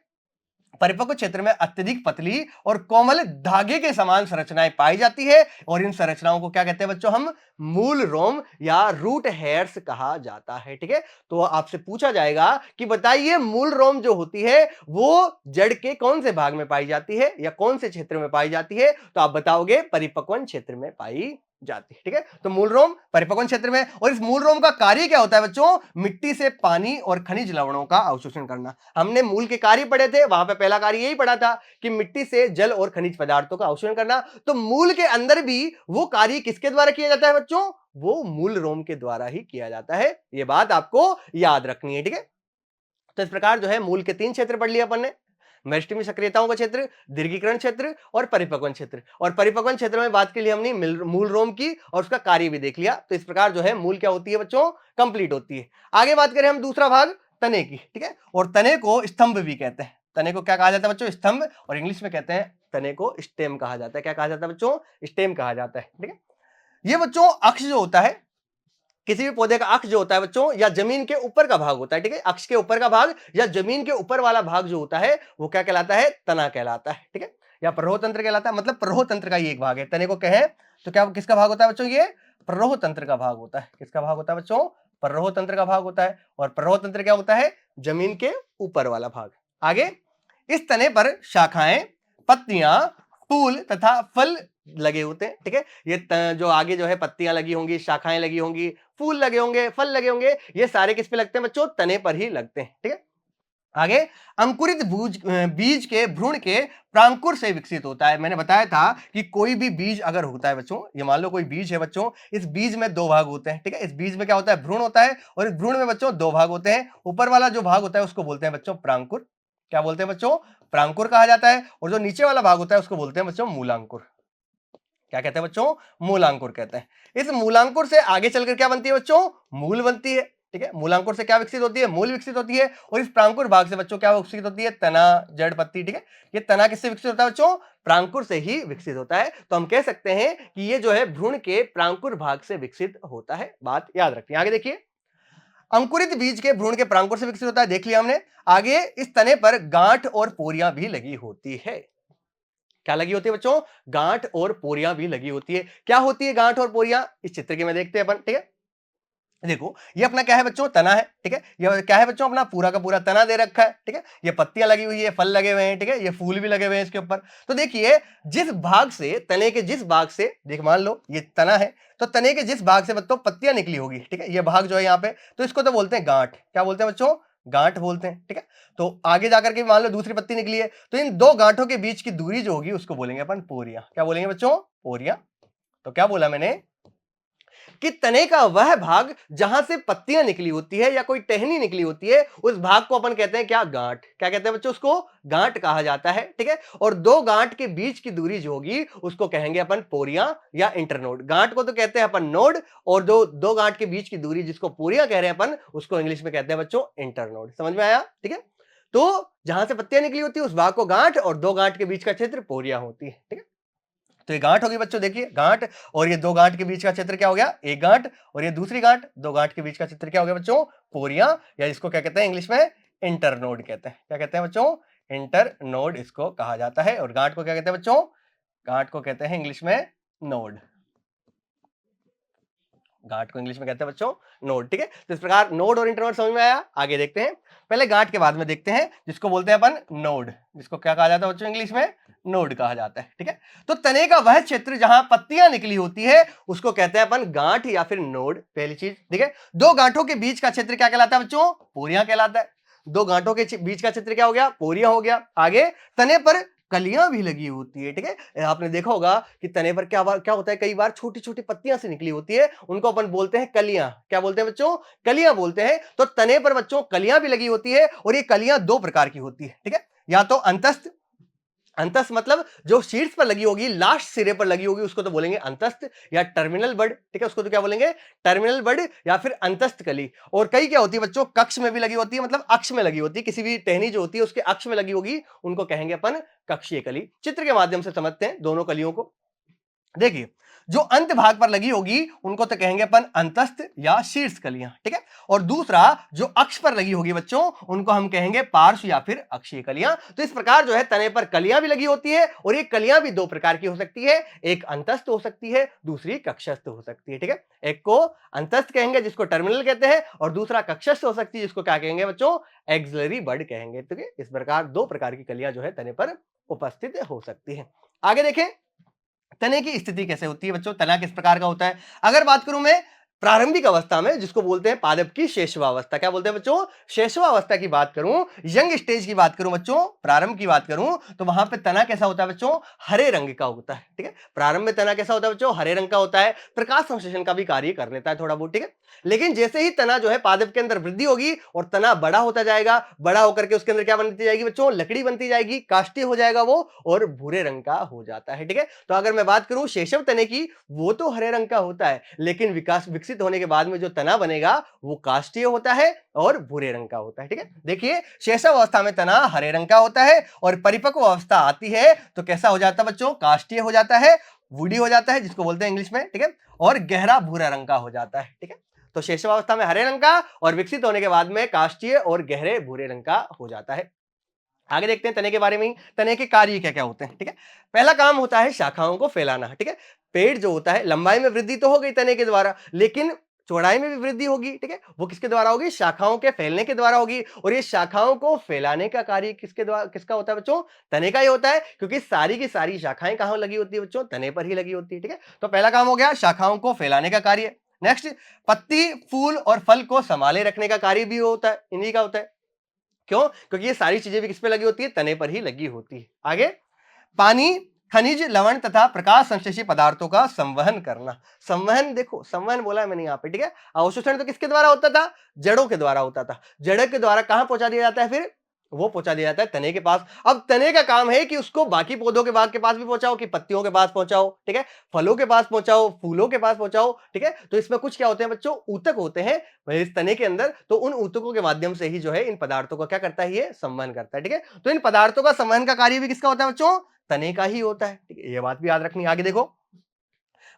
[SPEAKER 1] परिपक्व क्षेत्र में अत्यधिक पतली और कोमल धागे के समान संरचनाएं पाई जाती है, और इन संरचनाओं को क्या कहते हैं बच्चों, हम मूल रोम या रूट हेयर्स कहा जाता है, ठीक है। तो आपसे पूछा जाएगा कि बताइए मूल रोम जो होती है वो जड़ के कौन से भाग में पाई जाती है या कौन से क्षेत्र में पाई जाती है, तो आप बताओगे परिपक्वन क्षेत्र में पाई जाती है, ठीक है। तो मूल रोम परिपक्वन क्षेत्र में, और इस मूल रोम का कार्य क्या होता है बच्चों, मिट्टी से पानी और खनिज लवणों का अवशोषण करना। हमने मूल के कार्य पढ़े थे, वहां पे पहला कार्य यही पढ़ा था कि मिट्टी से जल और खनिज पदार्थों का अवशोषण करना। तो मूल के अंदर भी वो कार्य किसके द्वारा किया जाता है बच्चों, वो मूल रोम के द्वारा ही किया जाता है। ये बात आपको याद रखनी है, ठीक है। तो इस प्रकार जो है मूल के तीन क्षेत्र पढ़ लिए अपन ने, मेरिस्टेमी सक्रियताओं का क्षेत्र, दीर्घीकरण क्षेत्र और परिपक्वन क्षेत्र। और परिपक्वन क्षेत्र में बात के लिए हमने मूल रोम की और उसका कार्य भी देख लिया। तो इस प्रकार जो है मूल क्या होती है बच्चों, कंप्लीट होती है। आगे बात करें हम दूसरा भाग तने की, ठीक है। और तने को स्तंभ भी कहते हैं। तने को क्या कहा जाता है बच्चों, स्तंभ, और इंग्लिश में कहते हैं तने को स्टेम कहा जाता है। क्या कहा जाता है बच्चों, स्टेम कहा जाता है, ठीक है। ये बच्चों अक्ष जो होता है, किसी भी पौधे का अक्ष जो होता है बच्चों, या जमीन के ऊपर का भाग होता है, ठीक है। अक्ष के ऊपर का भाग या जमीन के ऊपर वाला भाग जो होता है वो क्या कहलाता है, तना कहलाता है, ठीक है, या प्ररोह तंत्र कहलाता है। मतलब प्ररोह तंत्र का ही एक भाग है। तने को कहें तो क्या किसका भाग होता है बच्चों, ये प्ररोह तंत्र का भाग होता है। किसका भाग होता है बच्चों, प्ररोह तंत्र का भाग होता है। और प्ररोह तंत्र क्या होता है, जमीन के ऊपर वाला भाग। आगे इस तने पर शाखाएं, पत्तियां, फूल तथा फल लगे होते हैं, ठीक है। ये जो आगे जो है पत्तियां लगी होंगी, शाखाएं लगी होंगी, फूल लगे होंगे, फल लगे होंगे, ये सारे किस पे लगते हैं बच्चों, तने पर ही लगते हैं, ठीक है। आगे अंकुरित बीज के भ्रूण के प्रांकुर से विकसित होता है। मैंने बताया था कि कोई भी बीज अगर होता है बच्चों, ये मान लो कोई बीज है बच्चों, इस बीज में दो भाग होते हैं, ठीक है। इस बीज में क्या होता है, भ्रूण होता है, और इस भ्रूण में बच्चों दो भाग होते हैं। ऊपर वाला जो भाग होता है उसको बोलते हैं बच्चों प्रांकुर। क्या बोलते हैं बच्चों, प्रांकुर कहा जाता है। और जो नीचे वाला भाग होता है उसको बोलते हैं बच्चों मूलांकुर। क्या कहते हैं बच्चों, मूलांकुर कहते हैं। इस मूलांकुर से आगे चलकर क्या बनती है बच्चों, मूल बनती है, ठीक है। मूलांकुर से क्या विकसित होती है, मूल विकसित होती है। और इस प्रांकुर भाग से बच्चों क्या विकसित होती है, तना, जड़, पत्ती, ठीक है। ये तना किससे विकसित होता है बच्चों, प्रांकुर से ही विकसित होता है। तो हम कह सकते हैं कि ये जो है भ्रूण के प्रांकुर भाग से विकसित होता है। बात याद रखिए। आगे देखिए, अंकुरित बीज के भ्रूण के परांकुर से विकसित होता है, देख लिया हमने। आगे इस तने पर गांठ और पोरियां भी लगी होती है। क्या लगी होती है बच्चों? गांठ और पोरियां भी लगी होती है। क्या होती है गांठ और पोरियां? इस चित्र के में देखते हैं अपन, ठीक है। देखो ये अपना क्या है बच्चों? तना है, ठीक है। ये क्या है बच्चों? अपना पूरा का पूरा तना दे रखा है, ठीक है। ये पत्तियां लगी हुई है, फल लगे हुए हैं, ठीक है। ये फूल भी लगे हुए हैं इसके ऊपर। तो देखिए जिस भाग से, तने के जिस भाग से, देख मान लो ये तना है, तो तने के जिस भाग से बच्चों पत्तियां निकली होगी, ठीक है, ये भाग जो है यहाँ पे, तो इसको तो बोलते हैं गांठ। क्या बोलते हैं बच्चों? गांठ बोलते हैं, ठीक है। तो आगे जाकर के मान लो दूसरी पत्ती निकली है, तो इन दो गांठों के बीच की दूरी जो होगी उसको बोलेंगे अपन पोरियां। क्या बोलेंगे बच्चों? पोरियां। तो क्या बोला मैंने कि तने का वह भाग जहां से पत्तियां निकली होती है या कोई टहनी निकली होती है, उस भाग को अपन कहते हैं क्या? गांठ। क्या कहते हैं बच्चों? उसको गांठ कहा जाता है, ठीक है। और दो गांठ के बीच की दूरी जो होगी उसको कहेंगे अपन पोरियां या इंटरनोड। गांठ को तो कहते हैं अपन नोड, और दो दो गांठ के बीच की दूरी जिसको पोरियां कह रहे हैं अपन, उसको इंग्लिश में कहते हैं बच्चों इंटरनोड। समझ में आया? ठीक है। तो जहां से पत्तियां निकली होती है उस भाग को गांठ, और दो गांठ के बीच का क्षेत्र पोरियां होती है, ठीक है। तो ये गांठ होगी बच्चों, देखिए गांठ, और ये दो गांठ के बीच का क्षेत्र क्या हो गया? एक गांठ। और ये दूसरी गांठ, दो गांठ के बीच का क्षेत्र क्या हो गया बच्चों? पोरियां, या इसको क्या कहते हैं इंग्लिश में? इंटरनोड कहते हैं। क्या कहते हैं बच्चों? इंटरनोड इसको कहा जाता है। और गांठ को क्या कहते हैं बच्चों? गांठ को कहते हैं इंग्लिश में नोड। गांठ को इंग्लिश में कहते हैं बच्चों नोड, ठीक है। तो इस प्रकार नोड और इंटरनोड समझ में आया। आगे देखते हैं, पहले गांठ के बाद में देखते हैं जिसको बोलते हैं अपन नोड, जिसको क्या कहा जाता है बच्चों इंग्लिश में? नोड कहा जाता है, ठीक है। तो तने का वह क्षेत्र जहां पत्तियां निकली होती है उसको कहते हैं अपन गांठ या फिर नोड, पहली चीज, ठीक है। दो गांठों के बीच का क्षेत्र क्या कहलाता है बच्चों? पोरियां कहलाता है। दो गांठों के बीच का क्षेत्र क्या हो गया? पोरियां हो गया। आगे तने पर कलियां भी लगी होती है, ठीक है। आपने देखा होगा कि तने पर क्या होता है, कई बार छोटी छोटी पत्तियां से निकली होती है, उनको अपन बोलते हैं कलियां। क्या बोलते हैं बच्चों? कलियां बोलते हैं। तो तने पर बच्चों कलियां भी लगी होती है, और ये कलियां दो प्रकार की होती है, ठीक है। या तो अंतस्थ, अंतस्थ मतलब जो शीर्ष पर लगी होगी, लास्ट सिरे पर लगी होगी, उसको तो बोलेंगे अंतस्थ या टर्मिनल बड, ठीक है। उसको तो क्या बोलेंगे? टर्मिनल बड या फिर अंतस्थ कली। और कई क्या होती है बच्चों? कक्ष में भी लगी होती है, मतलब अक्ष में लगी होती है, किसी भी टहनी जो होती है उसके अक्ष में लगी होगी, उनको कहेंगे अपन कक्षीय कली। चित्र के माध्यम से समझते हैं दोनों कलियों को। देखिए जो अंत भाग पर लगी होगी उनको तो कहेंगे अपन अंतस्थ या शीर्ष कलियां, ठीक है। और दूसरा जो अक्ष पर लगी होगी बच्चों, उनको हम कहेंगे पार्श्व या फिर अक्षीय कलियां। तो इस प्रकार जो है तने पर कलियां भी लगी होती है, और ये कलियां भी दो प्रकार की हो सकती है, एक अंतस्थ हो सकती है, दूसरी कक्षस्थ हो सकती है, ठीक है। एक को अंतस्थ कहेंगे जिसको टर्मिनल कहते हैं, और दूसरा कक्षस्थ हो सकती है जिसको क्या कहेंगे बच्चों? एक्सिलरी बड कहेंगे, ठीक है। इस प्रकार दो प्रकार की कलियां जो है तने पर उपस्थित हो सकती है। आगे देखें तने की स्थिति कैसे होती है बच्चों, तना किस प्रकार का होता है। अगर बात करूं मैं प्रारंभिक अवस्था में, जिसको बोलते हैं पादप की शेषवावस्था, क्या बोलते हैं बच्चों? शेषवावस्था की बात करूं, यंग स्टेज की बात करूं बच्चों, प्रारंभ की बात करूं, तो वहां पे तना कैसा होता है बच्चों? हरे रंग का होता है, ठीक है। प्रारंभ में तना कैसा होता है बच्चों? हरे रंग का होता है, प्रकाश संश्लेषण का भी कार्य कर लेता है थोड़ा बहुत, ठीक है। लेकिन जैसे ही तना जो है पादप के अंदर वृद्धि होगी और तना बड़ा होता जाएगा, बड़ा होकर के उसके अंदर क्या बनती जाएगी बच्चों? लकड़ी बनती जाएगी, काष्ठीय हो जाएगा वो, और भूरे रंग का हो जाता है, ठीक है। तो अगर मैं बात करूं शेषव तने की, वो तो हरे रंग का होता है, लेकिन विकसित होने के बाद में जो तना बनेगा वो काष्ठीय होता है और भूरे रंग का होता है, ठीक है। देखिए शेषव अवस्था में तना हरे रंग का होता है, और परिपक्व अवस्था आती है तो कैसा हो जाता है बच्चों? काष्ठीय हो जाता है, वुडी हो जाता है, जिसको बोलते हैं इंग्लिश में, ठीक है। और गहरा भूरा रंग का हो जाता है, ठीक है। तो शेषवावस्था में हरे रंग का, और विकसित होने के बाद में काष्ठीय और गहरे भूरे रंग का हो जाता है। आगे देखते हैं तने के बारे में। तने के कार्य क्या क्या होते हैं, ठीक है। पहला काम होता है शाखाओं को फैलाना, ठीक है। पेड़ जो होता है, लंबाई में वृद्धि तो हो गई तने के द्वारा, लेकिन चौड़ाई में भी वृद्धि होगी, ठीक है। वो किसके द्वारा होगी? शाखाओं के फैलने के द्वारा होगी। और ये शाखाओं को फैलाने का कार्य किसके द्वारा, किसका होता है बच्चों? तने का ही होता है, क्योंकि सारी की सारी शाखाएं कहां लगी होती है बच्चों? तने पर ही लगी होती है, ठीक है। तो पहला काम हो गया शाखाओं को फैलाने का कार्य। नेक्स्ट पत्ती, फूल और फल को संभाले रखने का कार्य भी होता है, इन्हीं का होता है। क्यों? क्योंकि ये सारी चीजें भी किस पे लगी होती है? तने पर ही लगी होती है। आगे पानी, खनिज, लवण तथा प्रकाश संश्लेषी पदार्थों का संवहन करना। संवहन, देखो संवहन बोला है मैंने यहाँ पे, ठीक है। अवशोषण तो किसके द्वारा होता था? जड़ों के द्वारा होता था। जड़ के द्वारा कहां पहुंचा दिया जाता है? फिर वो पहुंचा दिया जाता है तने के पास। अब तने का काम है कि उसको बाकी पौधों के भाग के पास भी पहुंचाओ, कि पत्तियों के पास पहुंचाओ, ठीक है, फलों के पास पहुंचाओ, फूलों के पास पहुंचाओ, ठीक है। तो इसमें कुछ क्या होते हैं बच्चों? ऊतक होते हैं इस तने के अंदर। तो उन ऊतकों के माध्यम से ही जो है इन पदार्थों का क्या करता है? ये संवहन करता है, ठीक है। तो इन पदार्थों का संवहन का कार्य भी किसका होता है बच्चों? तने का ही होता है, ठीक है। ये बात भी याद रखनी। आगे देखो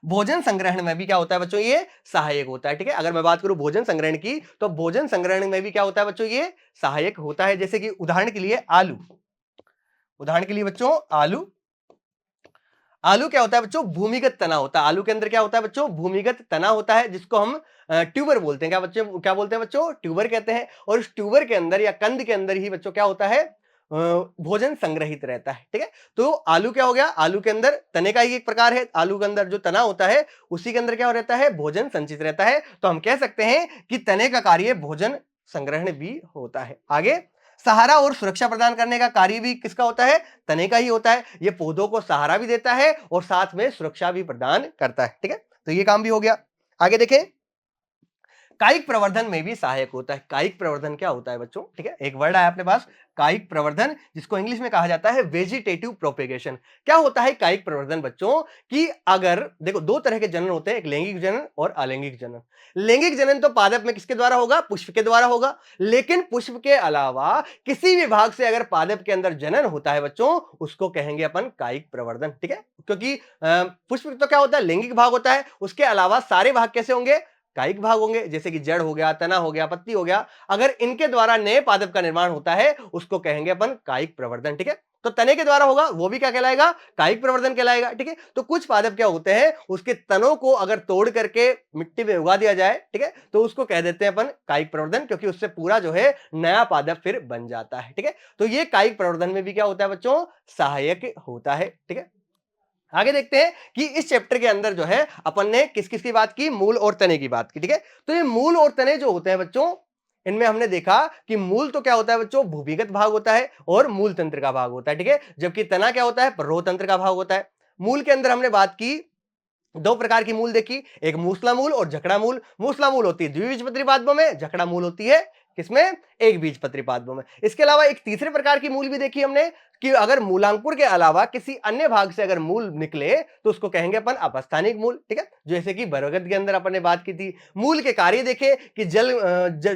[SPEAKER 1] भोजन संग्रहण में भी क्या होता है बच्चों, ये सहायक होता है। ठीक है, अगर मैं बात करूं भोजन संग्रहण की, तो भोजन संग्रहण में भी क्या होता है बच्चों, ये सहायक होता है। जैसे कि उदाहरण के लिए आलू, उदाहरण के लिए बच्चों आलू, आलू क्या होता है बच्चों, भूमिगत तना होता है। आलू के अंदर क्या होता है बच्चों, भूमिगत तना होता है, जिसको हम ट्यूबर बोलते हैं। क्या बच्चे, क्या बोलते हैं बच्चों, ट्यूबर कहते हैं। और उस ट्यूबर के अंदर या कंद के अंदर ही बच्चों क्या होता है, भोजन संग्रहित रहता है। ठीक है, तो आलू क्या हो गया, आलू के अंदर तने का ही एक प्रकार है। आलू के अंदर जो तना होता है उसी के अंदर क्या रहता है, भोजन संचित रहता है। तो हम कह सकते हैं कि तने का कार्य भोजन संग्रहण भी होता है। आगे, सहारा और सुरक्षा प्रदान करने का कार्य भी किसका होता है, तने का ही होता है। ये पौधों को सहारा भी देता है और साथ में सुरक्षा भी प्रदान करता है। ठीक है, तो ये काम भी हो गया। आगे देखें, कायिक प्रवर्धन में भी सहायक होता है। कायिक प्रवर्धन क्या होता है बच्चों, ठीक है, एक वर्ड आया अपने पास कायिक प्रवर्धन, जिसको इंग्लिश में कहा जाता है वेजिटेटिव प्रोपेगेशन। क्या होता है कायिक प्रवर्धन बच्चों, कि अगर देखो दो तरह के जनन होते हैं, एक लैंगिक जनन और अलैंगिक जनन। लैंगिक जनन तो पादप में किसके द्वारा होगा, पुष्प के द्वारा होगा। लेकिन पुष्प के अलावा किसी भी भाग से अगर पादप के अंदर जनन होता है बच्चों, उसको कहेंगे अपन कायिक प्रवर्धन। ठीक है, क्योंकि पुष्प तो क्या होता है, लैंगिक भाग होता है, उसके अलावा सारे भाग कैसे होंगे, कायिक भाग होंगे। जैसे कि जड़ हो गया, तना हो गया, पत्ती हो गया, अगर इनके द्वारा नए पादप का निर्माण होता है उसको कहेंगे अपन कायिक प्रवर्धन। ठीक है, तो तने के द्वारा होगा वो भी क्या कहलाएगा, कायिक प्रवर्धन कहलाएगा। ठीक है, तो कुछ पादप क्या होते हैं, उसके तनों को अगर तोड़ करके मिट्टी में उगा दिया जाए, ठीक है, तो उसको कह देते हैं अपन कायिक प्रवर्धन, क्योंकि उससे पूरा जो है नया पादप फिर बन जाता है। ठीक है, तो ये कायिक प्रवर्धन में भी क्या होता है बच्चों, सहायक होता है। ठीक है, आगे देखते हैं कि इस चैप्टर के अंदर जो है अपन ने किस किस की बात की, मूल और तने की बात की। ठीक है, तो ये मूल और तने जो होते हैं बच्चों, इनमें हमने देखा कि मूल तो क्या होता है बच्चों, भूमिगत भाग होता है और मूल तंत्र का भाग होता है। ठीक है, जबकि तना क्या होता है, प्ररोह तंत्र का भाग होता है। मूल के अंदर हमने बात की, दो प्रकार की मूल देखी, एक मूसला मूल और जकड़ा मूल। मूसला मूल होती है द्विबीजपत्री पादपों में, जकड़ा मूल होती है किसमें, एक बीजपत्री पादपों में। इसके अलावा एक तीसरे प्रकार की मूल भी देखी हमने, कि अगर मूलांकुर के अलावा किसी अन्य भाग से अगर मूल निकले तो उसको कहेंगे अपन अपस्थानिक मूल। ठीक है, जैसे कि बरगद के अंदर अपन ने बात की थी। मूल के कार्य देखे कि जल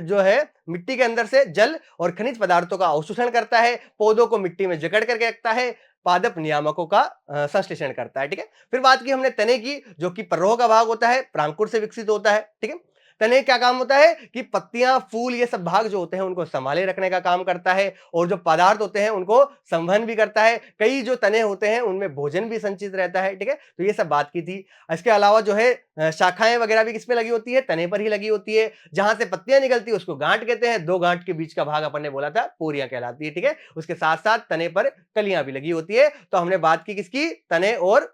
[SPEAKER 1] जो है मिट्टी के अंदर से जल और खनिज पदार्थों का अवशोषण करता है, पौधों को मिट्टी में जकड़ करके रखता है, पादप नियामकों का संश्लेषण करता है। ठीक है, फिर बात की हमने तने की, जो कि प्ररोह का भाग होता है, प्रांकुर से विकसित होता है। ठीक है, तने क्या काम होता है कि पत्तियां, फूल, ये सब भाग जो होते हैं उनको संभाले रखने का काम करता है, और जो पदार्थ होते हैं उनको संवहन भी करता है। कई जो तने होते हैं उनमें भोजन भी संचित रहता है। ठीक है, तो ये सब बात की थी। इसके अलावा जो है शाखाएं वगैरह भी किस पे लगी होती है, तने पर ही लगी होती है। जहां से पत्तियां निकलती है उसको गांठ कहते हैं, दो गांठ के बीच का भाग अपन ने बोला था पोरियां कहलाती है। ठीक है, उसके साथ साथ तने पर कलियां भी लगी होती है। तो हमने बात की किसकी, तने और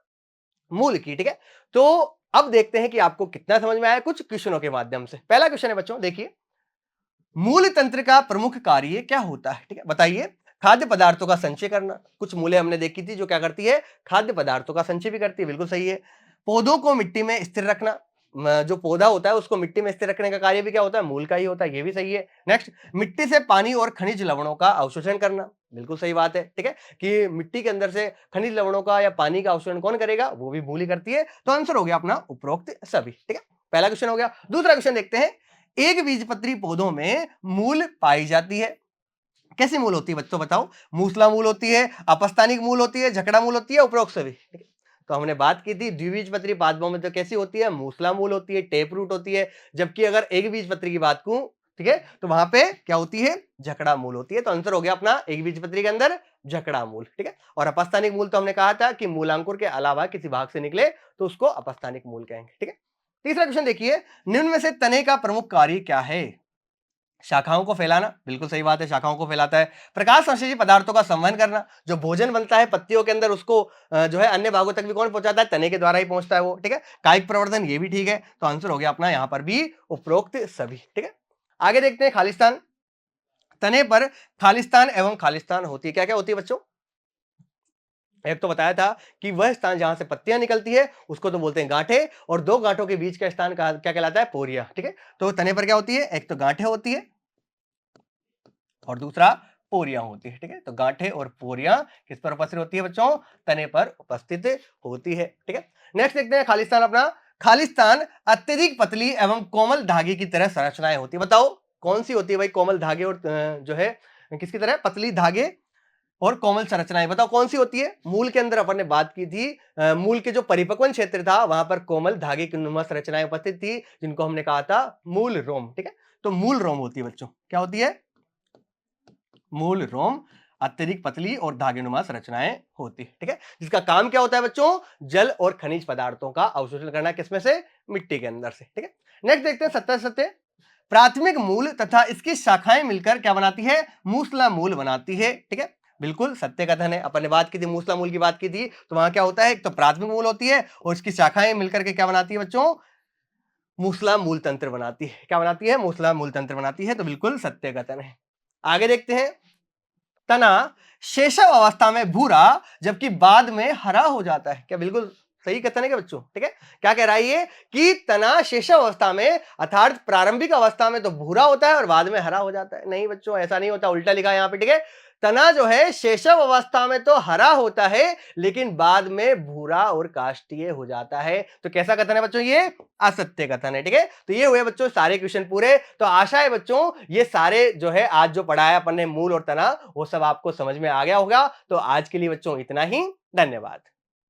[SPEAKER 1] मूल की। ठीक है, तो अब देखते हैं कि आपको कितना समझ में आया कुछ क्वेश्चनों के माध्यम से। पहला क्वेश्चन है बच्चों, देखिए, मूल तंत्र का प्रमुख कार्य क्या होता है। ठीक है, बताइए। खाद्य पदार्थों का संचय करना। कुछ मूलें हमने देखी थी जो क्या करती है, खाद्य पदार्थों का संचय भी करती है, बिल्कुल सही है। पौधों को मिट्टी में स्थिर रखना, जो पौधा होता है उसको मिट्टी में स्थिर रखने का कार्य भी क्या होता है, मूल का ही होता है, ये भी सही है। नेक्स्ट, मिट्टी से पानी और खनिज लवणों का अवशोषण करना, बिल्कुल सही बात है। ठीक है, कि मिट्टी के अंदर से खनिज लवणों का या पानी का अवशोषण कौन करेगा, वो भी मूल ही करती है। तो आंसर हो गया अपना उपरोक्त सभी। ठीक है, पहला क्वेश्चन हो गया। दूसरा क्वेश्चन देखते हैं, एक बीजपत्री पौधों में मूल पाई जाती है। कैसी मूल होती है बच्चों, बताओ। मूसला मूल होती है, अपस्थानिक मूल होती है, जकड़ा मूल होती है, उपरोक्त सभी। ठीक है, तो हमने बात की थी द्विबीजपत्री पादपों में तो कैसी होती है, मूसला मूल होती है, टेप रूट होती है। जबकि अगर एक बीजपत्री की बात करूं, ठीक है, तो वहां पे क्या होती है, जकड़ा मूल होती है। तो आंसर हो गया अपना एक बीजपत्री के अंदर जकड़ा मूल। ठीक है, और अपस्थानिक मूल तो हमने कहा था कि मूलांकुर के अलावा किसी भाग से निकले तो उसको अपस्थानिक मूल कहेंगे। ठीक है, तीसरा क्वेश्चन देखिए, निम्न में से तने का प्रमुख कार्य क्या है। शाखाओं को फैलाना, बिल्कुल सही बात है, शाखाओं को फैलाता है। प्रकाश संश्लेषी पदार्थों का संवहन करना, जो भोजन बनता है पत्तियों के अंदर उसको जो है अन्य भागों तक भी कौन पहुंचाता है, तने के द्वारा ही पहुंचता है वो। ठीक है, कायिक प्रवर्धन, ये भी ठीक है। तो आंसर हो गया अपना यहां पर भी उपरोक्त सभी। ठीक है, आगे देखते हैं खालिस्तान। तने पर खालिस्तान एवं खालिस्तान होती है, क्या क्या होती है बच्चों। एक तो बताया था कि वह स्थान जहां से पत्तियां निकलती है उसको तो बोलते हैं गांठे, और दो गांठों के बीच का स्थान क्या कहलाता है, पोरिया। ठीक है, तो तने पर क्या होती है, एक तो गांठे होती है और दूसरा पोरियां होती है। ठीक है, तो गांठे और पोरियां किस पर उपस्थित होती है बच्चों, तने पर उपस्थित होती है। ठीक है, नेक्स्ट देखते हैं खालिस्तान अपना। खालिस्तान अत्यधिक पतली एवं कोमल धागे की तरह संरचनाएं होती है। बताओ कौन सी होती है भाई, कोमल धागे और जो है किसकी तरह, पतली धागे और कोमल संरचनाएं बताओ कौन सी होती है। मूल के अंदर अपन ने बात की थी, मूल के जो परिपक्वन क्षेत्र था वहां पर कोमल धागे की नुमा संरचनाएं उपस्थित थी, जिनको हमने कहा था मूल रोम। ठीक है, तो मूल रोम होती है बच्चों, क्या होती है, मूल रोम अत्यधिक पतली और धागेनुमा संरचनाएं होती है। ठीक है, जिसका काम क्या होता है बच्चों, जल और खनिज पदार्थों का अवशोषण करना, किसमें से, मिट्टी के अंदर से। ठीक है, नेक्स्ट देखते हैं 70 प्राथमिक मूल तथा इसकी शाखाएं मिलकर क्या बनाती है, मूसला मूल बनाती है। ठीक है, बिल्कुल सत्य कथन है। अपन ने बात की थी, मूसला मूल की बात की थी, तो वहां क्या होता है, एक तो प्राथमिक मूल होती है और इसकी शाखाएं मिलकर के क्या बनाती है बच्चों, मूसला मूल तंत्र बनाती है। क्या बनाती है, मूसला मूल तंत्र बनाती है, तो बिल्कुल सत्य कथन है। आगे देखते हैं, तना शेषव अवस्था में भूरा जबकि बाद में हरा हो जाता है। क्या बिल्कुल सही कथन है क्या बच्चों। ठीक है, क्या कह रहा है ये कि तना शेषव अवस्था में अर्थात प्रारंभिक अवस्था में तो भूरा होता है और बाद में हरा हो जाता है। नहीं बच्चों, ऐसा नहीं होता, उल्टा लिखा है यहाँ पे। ठीक है, तना जो है शेषव अवस्था में तो हरा होता है लेकिन बाद में भूरा और काष्ठीय हो जाता है। तो कैसा कथन है बच्चों, ये असत्य कथन है। ठीक है, तो ये हुए बच्चों सारे क्वेश्चन पूरे। तो आशा है बच्चों ये सारे जो है आज जो पढ़ाया अपन ने मूल और तना, वो सब आपको समझ में आ गया होगा। तो आज के लिए बच्चों इतना ही, धन्यवाद।